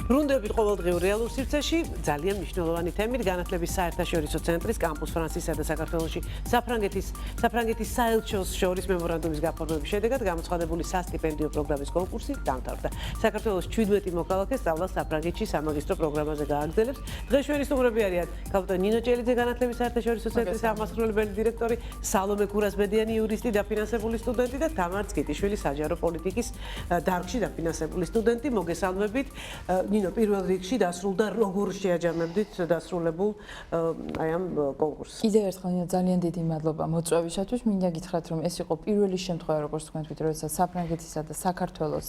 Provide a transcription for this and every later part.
ბრუნდებით ყოველდღიურ რეალურ სივრცეში ძალიან მნიშვნელოვანი თემით განათლების საერთაშორისო ცენტრის კამპუს ფრანსისა და საქართველოში საფრანგეთის საელჩოს შორის მემორანდუმის გაფორმების შედეგად გამოცხადებული სასტიპენდიო პროგრამის კონკურსი დამთავრდა. საქართველოს 17 მოქალაქე სწავლას საფრანგეთში სამაგისტრო პროგრამაზე გააგრძელებს. დღეს ჩვენი სტუმრები არიან კაპიტანი ნინო ჭელიძე განათლების საერთაშორისო ცენტრის აღმასრულებელი დირექტორი, სალომე გურასბედიანი იურისტი დაფინანსებული სტუდენტი და თამარ წკიტიშვილი საჯარო პოლიტიკის დარგში დაფინანსებული სტუდენტი. მოგესალმებით. ნინო, პირველ რიგში დასრულდა როგორ შეაჯამებდით დასრულებულ აი ამ კონკურსს? კიდევ ერთხელ ნინო, ძალიან დიდი მადლობა მოწვევისათვის. მინდა გითხრათ, რომ ეს იყო პირველი შემთხვევა, როგორც თქვენ თქვით, როდესაც საფრანგეთისა და საქართველოს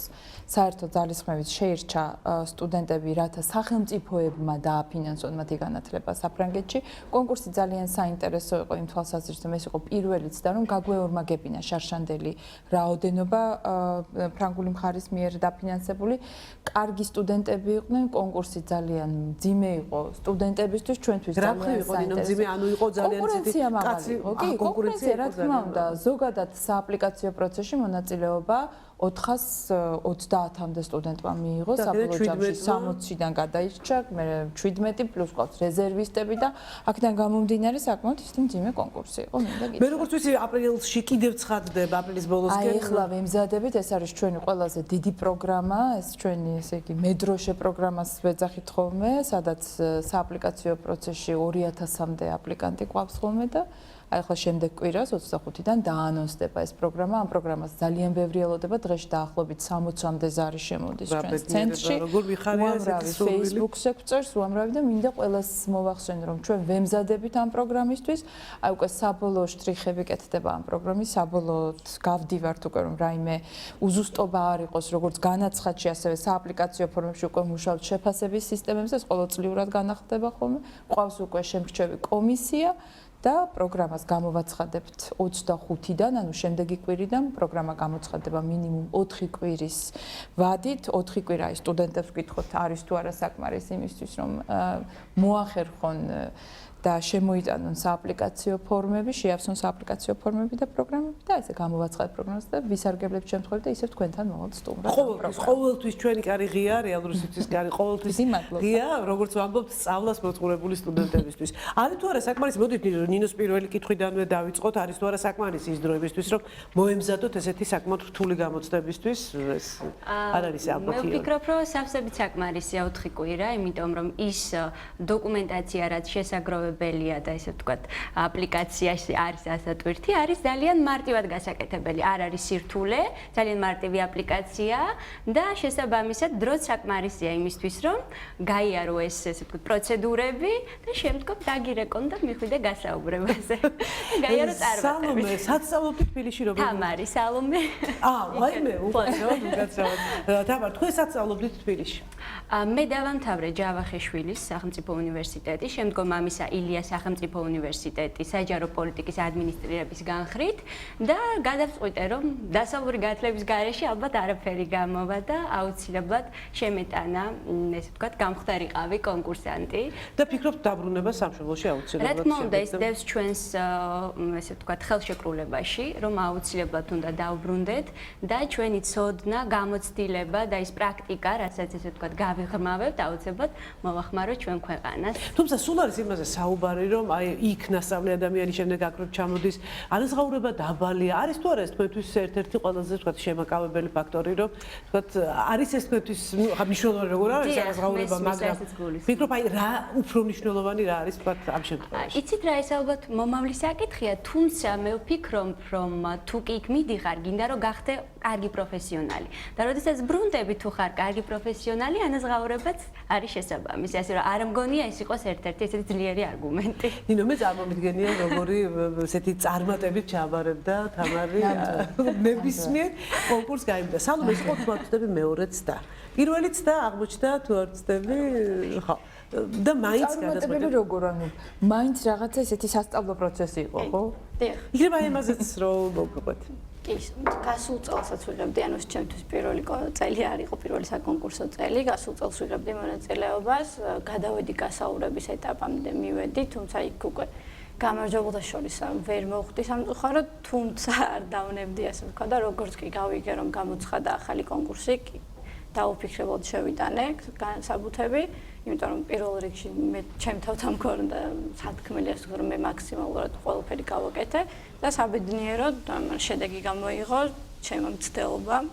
საერთო ძალისხმევით შეირჩა სტუდენტები, რათა სახელმწიფოებმა დააფინანსონ მათი განათლება საფრანგეთში. კონკურსი ძალიან საინტერესო იყო იმ თვალსაზრისით, რომ ეს იყო პირველიც და რომ გაგვეორმაგებინა შარშანდელი რაოდენობა ფრანგული მხარის მიერ დაფინანსებული. კარგი სტუდენტები იყვნენ, კონკურსი ძალიან მძიმე იყო სტუდენტებისთვის, ჩვენთვის ძალიან საინტერესო. ანუ იყო ძალიან კონკურენცია მაღალი იყო. კი, კონკურენცია რა თქმა უნდა, ზოგადად სააპლიკაციო პროცესში მონაწილეობა 430-მდე სტუდენტმა მიიღო, საბოლოო ჯამში 60-დან გადაირჩა, მე 17 პლუს ყავს რეზერვისტები და აქედან გამომდინარე საკმაოდ ისეთი მძიმე კონკურსი იყო. მე როგორც ვიცი, აპრილში კიდევ ცხადდება, აპრილის ბოლოსკენ. აი ახლა ვემზადებით, ეს არის ჩვენი ყველაზე დიდი პროგრამა, ეს ჩვენი ესე იგი მედროშე პროგრამას ვეძახით ხოლმე, სადაც სააპლიკაციო პროცესში 2000-მდე აპლიკანტი ყავს ხოლმე და აი ახლა შემდეგ კვირას 25-დან დაანონსდება ეს პროგრამა. ამ პროგრამას ძალიან ბევრი ელოდება, დღეში დაახლოებით 60-მდე ზარი შემოდის ჩვენს ცენტრში. უამრავი Facebook-ზე გვწერს, უამრავი და მინდა ყველას მოვახსენო, რომ ჩვენ ვემზადებით ამ პროგრამისთვის. აი უკვე საბოლოო შტრიხები კეთდება ამ პროგრამის, საბოლოოდ გავდივართ უკვე, რომ რაიმე უზუსტობა არ იყოს, როგორც განაცხადში, ასევე სააპლიკაციო ფორმებში უკვე მუშაობთ შეფასების სისტემებზე, ეს ყოველწლიურად განახლდება ხოლმე. ყავს უკვე შემრჩევი კომისია. და პროგრამას გამოვაცხადებთ 25-დან, ანუ შემდეგი კვირიდან პროგრამა გამოცხადდება მინიმუმ 4 კვირის ვადით. 4 კვირა ის სტუდენტებს ვკითხოთ, არის თუ არა საკმარისი იმისთვის, რომ მოახერხონ და შემოიტანონ სააპლიკაციო ფორმები, შეავსონ სააპლიკაციო ფორმები და პროგრამები და ესე გამოვაცხადეთ პროგრამას და ვისარგებლებ შემთხვევით და ისევ თქვენთან მოვალთ სტუმრად. ყოველთვის ჩვენი კარი ღია, რეალური სიცოცხლის კარი ყოველთვის ღია, როგორც ვამბობთ, სწავლას მოწყურებული სტუდენტებისთვის. არის თუ არა საკმარისი, მოდით ნინოს პირველი კითხვიდანვე დავიწყოთ, არის თუ არა საკმარისი ის დროებისთვის, რომ მოემზადოთ ესეთი საკმაოდ რთული გამოცდებისთვის, ეს არ არის ალბათ. მე ვფიქრობ, რომ სავსებით საკმარისია 4 კვირა, იმიტომ რომ ის დოკუმენტაცია, რაც შესაგროვებელია და ესე ვთქვათ, აპლიკაციაში არის ასატვირთი, არის ძალიან მარტივად გასაკეთებელი. არ არის სირთულე, ძალიან მარტივი აპლიკაცია და შესაბამისად დროც საკმარისია იმისთვის, რომ გაიარო ეს ესე ვთქვათ, პროცედურები და შემდგომ დაგირეკონ და მიხვიდე გასაუბრებაზე. გაიარო წარმატებით. სალომე, საცალობთ თბილისში როგორ? თამარი, სალომე. ვაიმე, უკაცრავად. თამარ, თქვენ საცალობთ თბილისში? მე დავამთავრე ჯავახიშვილის სახელმწიფო უნივერსიტეტი, შემდგომ ამისა ილია სახელმწიფო უნივერსიტეტი საჯარო პოლიტიკის ადმინისტრირების განხრით და გადავწყვიტე, რომ დასავლური განათლების გარეშე ალბათ არაფერი გამოვა და აუცილებლად შემეტანა, ესე ვთქვათ, გამხდარიყავი კონკურსანტი. და ფიქრობთ დაბრუნება სამშობლოში აუცილებლად? რა თქმა უნდა, ეს დევს ჩვენს ესე ვთქვათ, ხელშეკრულებაში, რომ აუცილებლად უნდა დავბრუნდეთ და ჩვენი ცოდნა, გამოცდილება და ის პრაქტიკა, რასაც ესე ვთქვათ, გავიღრმავებთ, აუცილებლად მოვახმაროთ ჩვენ ქვეყანას. თუმცა სულ არის იმაზე საუბარი, რომ აი იქ ნასწავლი ადამიანი შემდეგ აკრებ ჩამოდის, ანაზღაურება დაბალია. არის თუ არა ეს თქვენთვის ერთ-ერთი ყველაზე ვთქვათ შემაკავებელი ფაქტორი, რომ ვთქვათ არის ეს თქვენთვის მნიშვნელოვანი როგორ არის ანაზღაურება, მაგრამ ვფიქრობ აი რა უფრო მნიშვნელოვანი რა არის ვთქვათ ამ შემთხვევაში. იცით რა, ეს ალბათ მომავლის საკითხია, თუმცა მე ვფიქრობ, რომ თუ კი იქ მიდიხარ, გინდა რომ გახდე კარგი პროფესიონალი. და როდესაც ბრუნდები თუ ხარ კარგი პროფესიონალი, ანაზღაურებაც არის შესაბამისი. ასე რომ არ მგონია ეს იყოს ერთ-ერთი ესეთი ძლიერი არგუმენტი. ნინო, მე წარმომიდგენია როგორი ესეთი წარმატებით ჩააბარებდა თამარი ნებისმიერ კონკურსს გაიმდა. სალომე, ის ყოთ ვაცდები მეორეც და პირველიც და აღმოჩნდა თუ არ ვცდები, ხო. და მაინც გადაწყვეტილი როგორ, ანუ მაინც რაღაცა ესეთი სასწავლო პროცესი იყო, ხო? დიახ. იქნება იმაზეც რომ მოგყვეთ. კი, გასულ წელსაც ვიღებდი, ანუ ჩემთვის პირველი წელი არ იყო პირველი საკონკურსო წელი, გასულ წელს ვიღებდი მონაწილეობას, გადავედი გასაუბრების ეტაპამდე მივედი, თუმცა იქ უკვე გამარჯვებულთა შორის ვერ მოვხვდი სამწუხაროდ, თუმცა არ დავნებდი ასე ვთქვა და როგორც კი გავიგე რომ გამოცხადა ახალი კონკურსი, დაუფიქრებლად შევიტანე განსაბუთები, იმიტომ რომ პირველ რიგში მე ჩემ თავთან მქონდა სათქმელი ასე რომ მე მაქსიმალურად ყველაფერი გავაკეთე და საბედნიეროდ შედეგი გამოიღო ჩემო მცდელობამ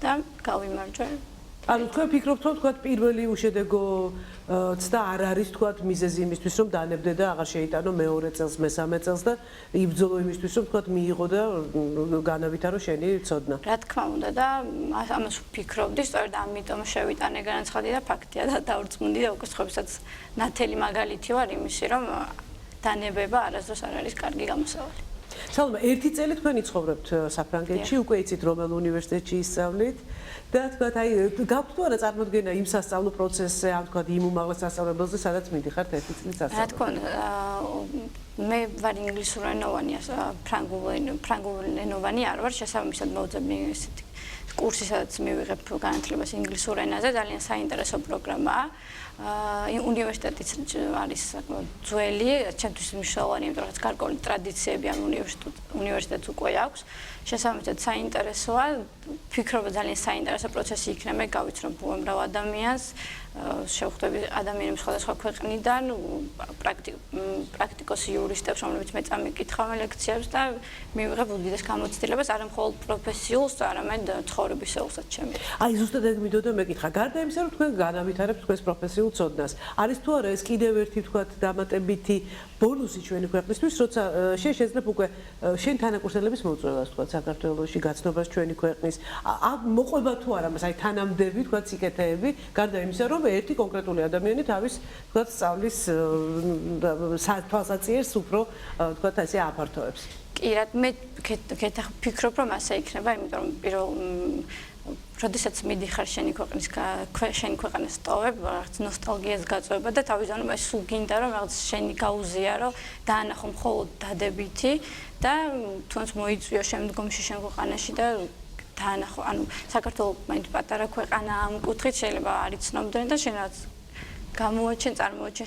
და გავიმარჯვე. ანუ თქვენ ფიქრობთ რომ თქვა პირველი უშედეგო ცდა არ არის თქვა მიზეზი იმისთვის რომ დანებდე და აღარ შეიტანო მეორე წელს მესამე წელს და იბრძოლო იმისთვის რომ თქვა მიიღო და განავითარო შენი ცოდნა. რა თქმა უნდა და ამას ვფიქრობდი, სწორედ ამიტომ შევიტანე განაცხადი და ფაქტია და დავრწმუნდი და უკვე სხვებსაც ნათელი მაგალითი ვარ იმისი რომ დანებება არასდროს არ არის კარგი გამოსავალი. სალმა, ერთი წელი თქვენი ცხოვრობთ საფრანგეთში, უკვე იცით რომელ უნივერსიტეტში ისწავლით და თქვათ აი გაქვთ თუ არა წარმოდგენა იმ სასწავლო პროცესზე, ამ თქვათ იმ უმაღლეს სასწავლებელზე, სადაც მიდიხართ ერთი წლის სასწავლებლად. რა თქმა უნდა, მე ვარ ინგლისურენოვანი, ფრანგულენოვანი არ ვარ, შესაბამისად მოვუძებნი ესეთი კურსი, სადაც მივიღებ განათლებას ინგლისურ ენაზე, ძალიან საინტერესო პროგრამაა. უნივერსიტეტიც არის საკმაოდ ძველი, ჩემთვის მნიშვნელოვანი, იმიტომ რომ გარკვეული ტრადიციები ამ უნივერსიტეტს უკვე აქვს. შესაბამისად საინტერესოა, ვფიქრობ ძალიან საინტერესო პროცესი იქნება, გავიცნობ უამრავ ადამიანს, შევხვდები ადამიანებს სხვადასხვა ქვეყნიდან, პრაქტიკოსი იურისტებს, რომლებიც მე წამიკითხავენ ლექციებს და მივიღებ უდიდეს გამოცდილებას, არა მხოლოდ პროფესიულს, არამედ ცხოვრებისეულსაც ჩემი. აი ზუსტად ეგ მინდოდა მეკითხა. გარდა იმისა, რომ თქვენ განავითარებთ თქვენს პროფესიულ ცოდნას, არის თუ არა ეს კიდევ ერთი თქვათ დამატებითი ბონუსი ჩვენი ქვეყნისთვის, როცა შენ შეიძლება უკვე შენ თანაკურსელების მოწვევას თქვათ საქართველოში გაცნობას ჩვენი ქვეყნის. მოყვება თუ არა მას აი თანამდები თქვათ სიკეთეები, გარდა იმისა, რომ ერთი კონკრეტული ადამიანი თავის თქვათ სწავლის თვალსაჩინოს უფრო თქვათ ასე აფართოებს. კი, რა მე ვფიქრობ, რომ ასე იქნება, იმიტომ რომ პირველ როდესაც მიდიხარ შენი ქვეყნის სტოვებ, რაღაც ნოსტალგიას გაწვება და თავისთავად ეს სულ გინდა რომ რაღაც შენი გაუზიარო, დაანახო მხოლოდ დადებითი და თუნდაც მოიწვიო შემდგომში შენ ქვეყანაში და დაანახო, ანუ საქართველოს მაინც პატარა ქვეყანა ამ კუთხით შეიძლება არ იცნობდნენ და შენ რაც წარმოაჩენ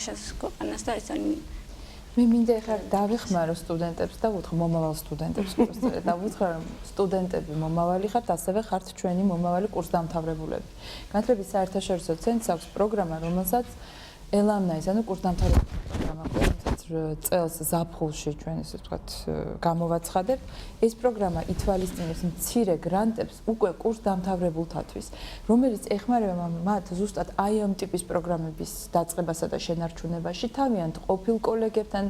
შენს ქვეყანას და ეს მე მინდა ახლა დავეხმარო სტუდენტებს და ვუთხრა მომავალ სტუდენტებს უბრალოდ და ვუთხრა რომ სტუდენტები მომავალი ხართ, ასევე ხართ ჩვენი მომავალი კურსდამთავრებულები. განათლების საერთაშორისო ცენტრს აქვს პროგრამა, რომელსაც ელამნაის, ანუ კურსდამთავრებულების პროგრამა რომელსაც წელს ზაფხულში ჩვენ ესე ვთქვათ გამოვაცხადებთ. ეს პროგრამა ითვალისწინებს მცირე გრანტებს უკვე კურსდამთავრებულთათვის, რომელიც ეხმარება მათ ზუსტად აი ამ ტიპის პროგრამების დაწყებასა და შენარჩუნებაში, თავიანთ ყოფილ კოლეგებთან,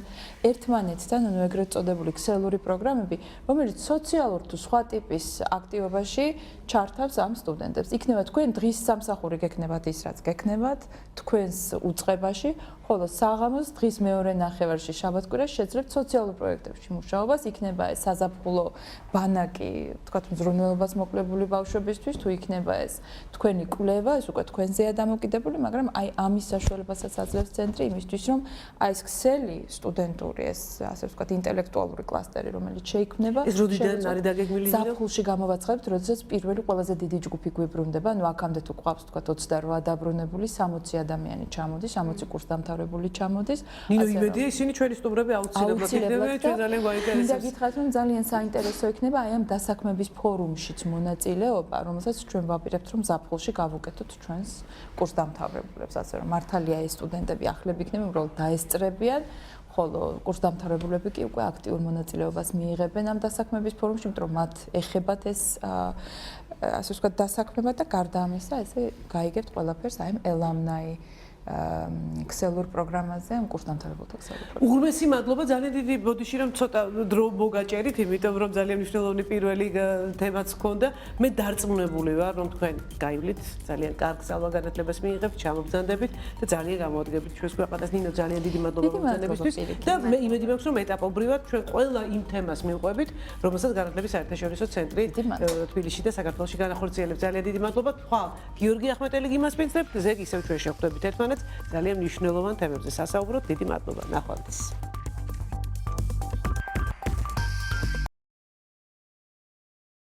ერთმანეთთან, ანუ ეგრეთ წოდებული ქსელური პროგრამები, რომელიც სოციალურ თუ სხვა ტიპის აქტივობაში ჩართავს ამ სტუდენტებს. იქნება თქვენ დღის სამსახური გექნებათ ის, რაც გექნებათ თქვენს უწყებაში, ხოლო საღამოს დღის მეორე ნახევარში შაბათ-კვირას შეძლებთ სოციალურ პროექტებში მუშაობას, იქნება ეს საზაფხულო ბანაკი, თქვათ მზრუნველობას მოკლებული ბავშვებისთვის, თუ იქნება ეს თქვენი კვლევა, ეს უკვე თქვენზეა დამოკიდებული, მაგრამ აი ამის საშუალებასაც აძლევს ცენტრი იმისთვის, რომ აი ეს ქსელი სტუდენტური, ეს ასე ვთქვათ ინტელექტუალური კლასტერი, რომელიც შეიქმნება, ეს როდიდან არის დაგეგმილი? ზაფხულში გამოვაცხადებთ, როდესაც პირველი ყველაზე დიდი ჯგუფი გვიბრუნდება, ანუ აქამდე თუ გვყავს თქვათ 28 დაბრუნებული, 60 ადამიანი ჩამოდის, 60 კურსდამთავრებული ჩამოდის. ნინო იმედია ისინი ჩვენი სტუმრები აუცილებლად იქნება, ჩვენ ძალიან გვაინტერესებს. მინდა გითხრათ, რომ ძალიან საინტერესო იქნება აი ამ დასაქმების ფორუმშიც მონაწილეობა, რომელსაც ჩვენ ვაპირებთ, რომ ზაფხულში გავუკეთოთ ჩვენს კურსდამთავრებულებს, ასე რომ მართალია ეს სტუდენტები ახლები იქნება, უბრალოდ დაესწრებიან, ხოლო კურსდამთავრებულები კი უკვე აქტიურ მონაწილეობას მიიღებენ ამ დასაქმების ფორუმში, იმიტომ რომ მათ ეხებათ ეს ასე ვთქვათ დასაქმება და გარდა ამისა, ესე გაიგებთ ყველაფერს აი ამ ელამნაი ქსელურ პროგრამაზე, ამ კურსდამთავრებულთა ქსელურ პროგრამაზე. უღრმესი მადლობა, ძალიან დიდი ბოდიში რომ ცოტა დრო მოგაჭერით, იმიტომ რომ ძალიან მნიშვნელოვანი პირველი თემაც ჰქონდა. მე დარწმუნებული ვარ, რომ თქვენ გაივლით, ძალიან კარგ სალვაგანათლებას მიიღებთ, ჩამობრძანდებით და ძალიან გამოადგებით ჩვენს ქვეყანას. ნინო, ძალიან დიდი მადლობა მოგზაურობისთვის და მე იმედი მაქვს, რომ ეტაპობრივად ჩვენ ყველა იმ თემას მივყვებით, რომელსაც განათლების საერთაშორისო ცენტრი თბილისში და საქართველოში განახორციელებს. ძალიან დიდი მადლობა. ხვალ გიორგი ახმეტელი გიმასპინძლებთ, ზეგ ისევ ჩვენ შევხვდებით ერთმანეთს ძალიან მნიშვნელოვან თემებზე სასაუბროთ. დიდი მადლობა. ნახვამდის.